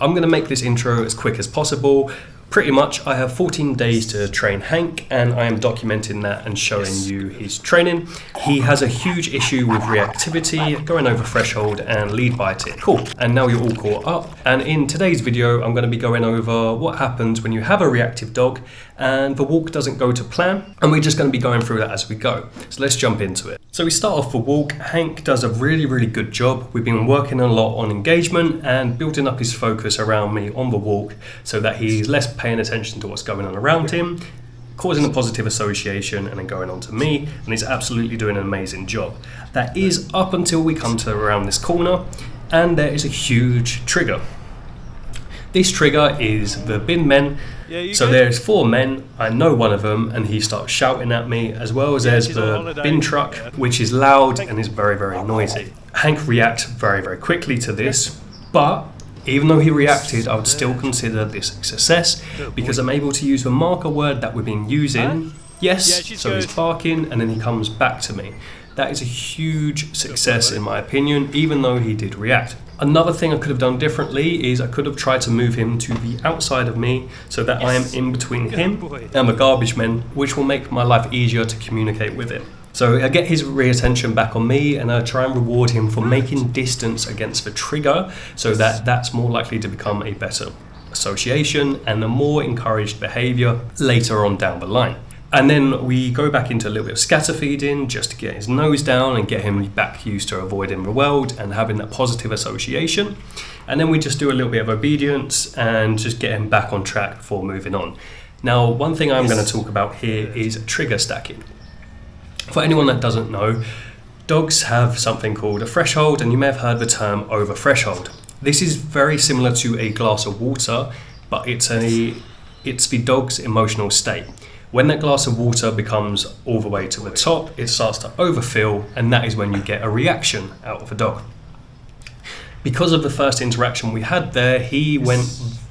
I'm going to make this intro as quick as possible. Pretty much, I have 14 days to train Hank, and I am documenting that and showing you his training. He has a huge issue with reactivity, going over threshold and lead biting. Cool, and now you're all caught up. And in today's video, I'm going to be going over what happens when you have a reactive dog and the walk doesn't go to plan. And we're just going to be going through that as we go. So let's jump into it. So we start off the walk. Hank does a really good job. We've been working a lot on engagement and building up his focus around me on the walk so that he's less paying attention to what's going on around him, causing a positive association and then going on to me, and he's absolutely doing an amazing job. That is up until we come to around this corner and there is a huge trigger. This trigger is the bin men. So there's 4 men, I know one of them, and he starts shouting at me, as well as there's the bin truck, which is loud and is very noisy. Hank reacts very quickly to this, but even though he reacted, I would still consider this a success because I'm able to use the marker word that we've been using. Yes, so he's barking and then he comes back to me. That is a huge success in my opinion, even though he did react. Another thing I could have done differently is I could have tried to move him to the outside of me so that I am in between him and the garbage men, which will make my life easier to communicate with him. So I get his attention back on me and I try and reward him for making distance against the trigger so that that's more likely to become a better association and a more encouraged behavior later on down the line. And then we go back into a little bit of scatter feeding just to get his nose down and get him back used to avoiding the world and having that positive association. And then we just do a little bit of obedience and just get him back on track before moving on. Now, one thing I'm going to talk about here is trigger stacking. For anyone that doesn't know, dogs have something called a threshold, and you may have heard the term over threshold. This is very similar to a glass of water, but it's the dog's emotional state. When that glass of water becomes all the way to the top, it starts to overfill, and that is when you get a reaction out of the dog. Because of the first interaction we had there, he went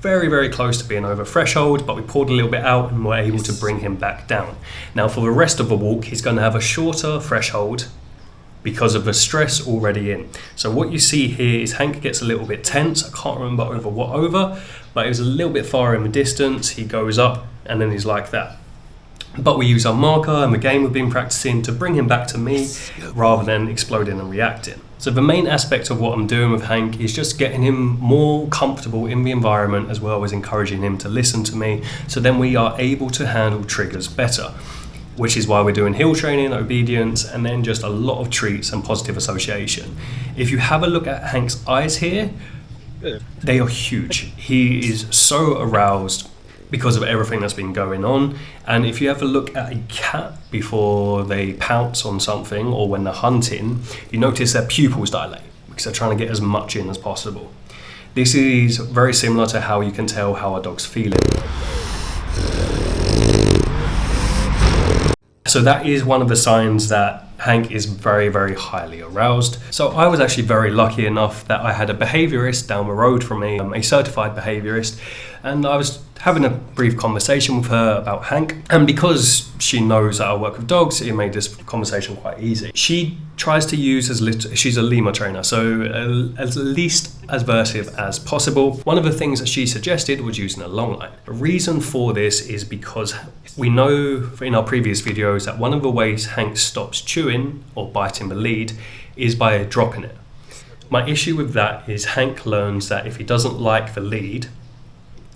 very close to being over threshold, but we pulled a little bit out and were able to bring him back down. Now for the rest of the walk, he's going to have a shorter threshold because of the stress already in. So what you see here is Hank gets a little bit tense. I can't remember over, but it was a little bit far in the distance. He goes up and then he's like that. But we use our marker and the game we've been practicing to bring him back to me rather than exploding and reacting. So the main aspect of what I'm doing with Hank is just getting him more comfortable in the environment as well as encouraging him to listen to me, so then we are able to handle triggers better, which is why we're doing hill training, obedience, and then just a lot of treats and positive association. If you have a look at Hank's eyes here, they are huge. He is so aroused because of everything that's been going on. And if you have a look at a cat before they pounce on something or when they're hunting, you notice their pupils dilate because they're trying to get as much in as possible. This is very similar to how you can tell how a dog's feeling. So that is one of the signs that Hank is very highly aroused. So I was actually very lucky enough that I had a behaviorist down the road from me, a certified behaviorist, and I was having a brief conversation with her about Hank. And because she knows that I work with dogs, it made this conversation quite easy. She tries to use she's a Lima trainer, so as least aversive as possible. One of the things that she suggested was using a long line. The reason for this is because we know in our previous videos that one of the ways Hank stops chewing or biting the lead is by dropping it. My issue with that is Hank learns that if he doesn't like the lead,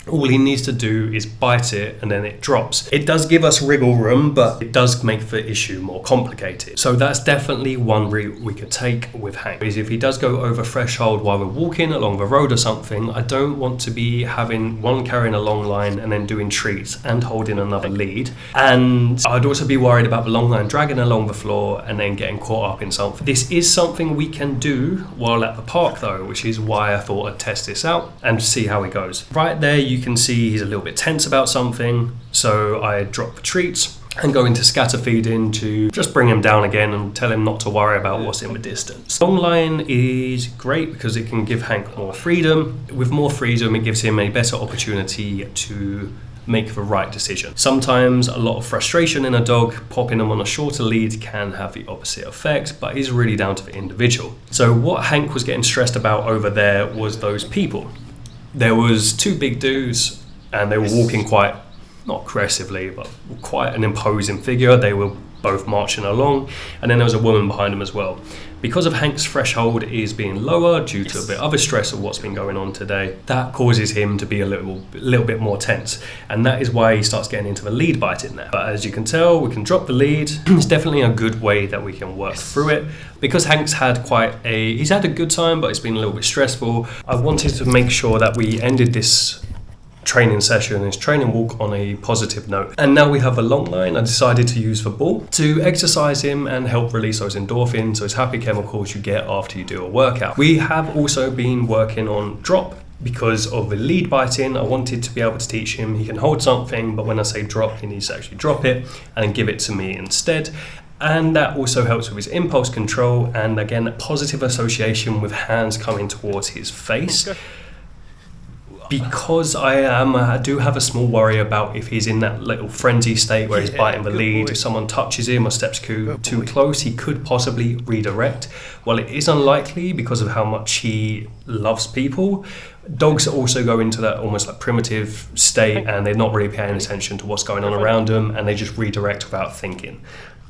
all he needs to do is bite it and then it drops. It does give us wriggle room, but it does make the issue more complicated. So that's definitely one route we could take with Hank. Is if he does go over threshold while we're walking along the road or something, I don't want to be having one carrying a long line and then doing treats and holding another lead. And I'd also be worried about the long line dragging along the floor and then getting caught up in something. This is something we can do while at the park though, which is why I thought I'd test this out and see how it goes. Right there, you can see he's a little bit tense about something, so I drop the treats and go into scatter feeding to just bring him down again and tell him not to worry about what's in the distance. Long line is great because it can give Hank more freedom. With more freedom, it gives him a better opportunity to make the right decision. Sometimes a lot of frustration in a dog, popping them on a shorter lead can have the opposite effect, but it's really down to the individual. So what Hank was getting stressed about over there was those people. there was two big dudes, and they were walking quite, not aggressively, but quite an imposing figure. They were both marching along, and then there was a woman behind them as well. Because of Hank's threshold is being lower due to a bit of other stress of what's been going on today, that causes him to be a little bit more tense, and that is why he starts getting into the lead biting now. But as you can tell, we can drop the lead. It's definitely a good way that we can work through it. Because Hank's had he's had a good time, but it's been a little bit stressful. I wanted to make sure that we ended this training session, his training walk, on a positive note. And now we have a long line. I decided to use the ball to exercise him and help release those endorphins, those happy chemicals you get after you do a workout. We have also been working on drop. Because of the lead biting, I wanted to be able to teach him he can hold something, but when I say drop, he needs to actually drop it and give it to me instead. And that also helps with his impulse control, and again, a positive association with hands coming towards his face. Because I do have a small worry about if he's in that little frenzy state where he's biting the lead, if someone touches him or steps too close, he could possibly redirect. While it is unlikely because of how much he loves people, dogs also go into that almost like primitive state, and they're not really paying attention to what's going on around them, and they just redirect without thinking.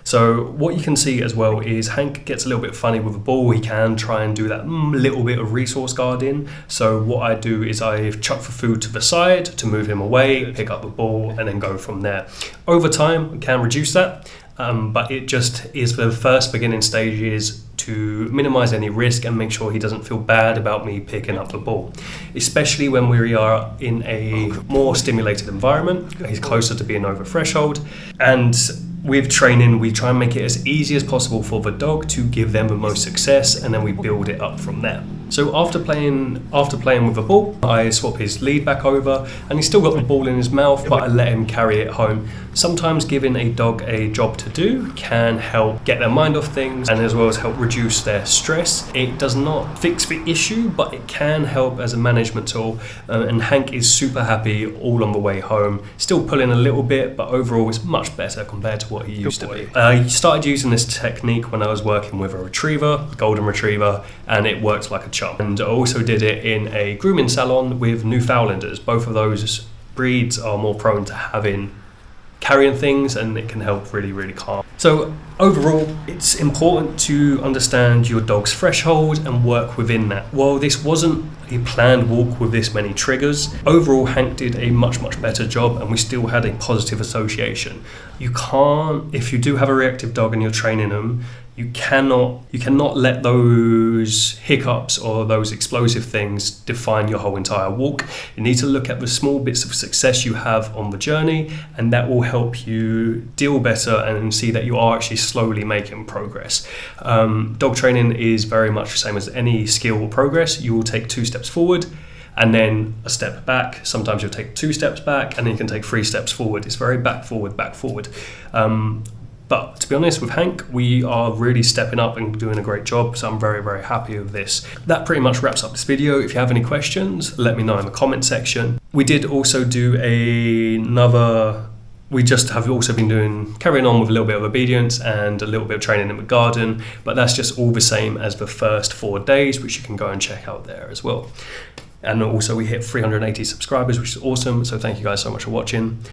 So what you can see as well is Hank gets a little bit funny with the ball. He can try and do that little bit of resource guarding. So what I do is I chuck the food to the side to move him away, pick up the ball, and then go from there. Over time, we can reduce that, but it just is the first beginning stages to minimize any risk and make sure he doesn't feel bad about me picking up the ball, especially when we are in a more stimulated environment. He's closer to being over threshold, and with training, we try and make it as easy as possible for the dog to give them the most success, and then we build it up from there. So after playing with the ball, I swap his lead back over, and he's still got the ball in his mouth, but I let him carry it home. Sometimes giving a dog a job to do can help get their mind off things, and as well as help reduce their stress. It does not fix the issue, but it can help as a management tool, and Hank is super happy all on the way home. Still pulling a little bit, but overall it's much better compared to what he used to be. I started using this technique when I was working with a retriever, golden retriever, and it worked like a charm. And I also did it in a grooming salon with Newfoundlanders. Both of those breeds are more prone to carrying things, and it can help really, really calm. So overall, it's important to understand your dog's threshold and work within that. While this wasn't a planned walk with this many triggers, overall Hank did a much, much better job, and we still had a positive association. You can't, if you do have a reactive dog and you're training them, you cannot let those hiccups or those explosive things define your whole entire walk. You need to look at the small bits of success you have on the journey, and that will help you deal better and see that you are actually slowly making progress. Dog training is very much the same as any skill or progress. You will take 2 steps forward and then a step back. Sometimes you'll take 2 steps back, and then you can take 3 steps forward. It's very back, forward, back, forward. But to be honest, with Hank, we are really stepping up and doing a great job, so I'm very, very happy with this. That pretty much wraps up this video. If you have any questions, let me know in the comment section. We did also do we just have also been carrying on with a little bit of obedience and a little bit of training in the garden, but that's just all the same as the first 4 days, which you can go and check out there as well. And also we hit 380 subscribers, which is awesome, so thank you guys so much for watching.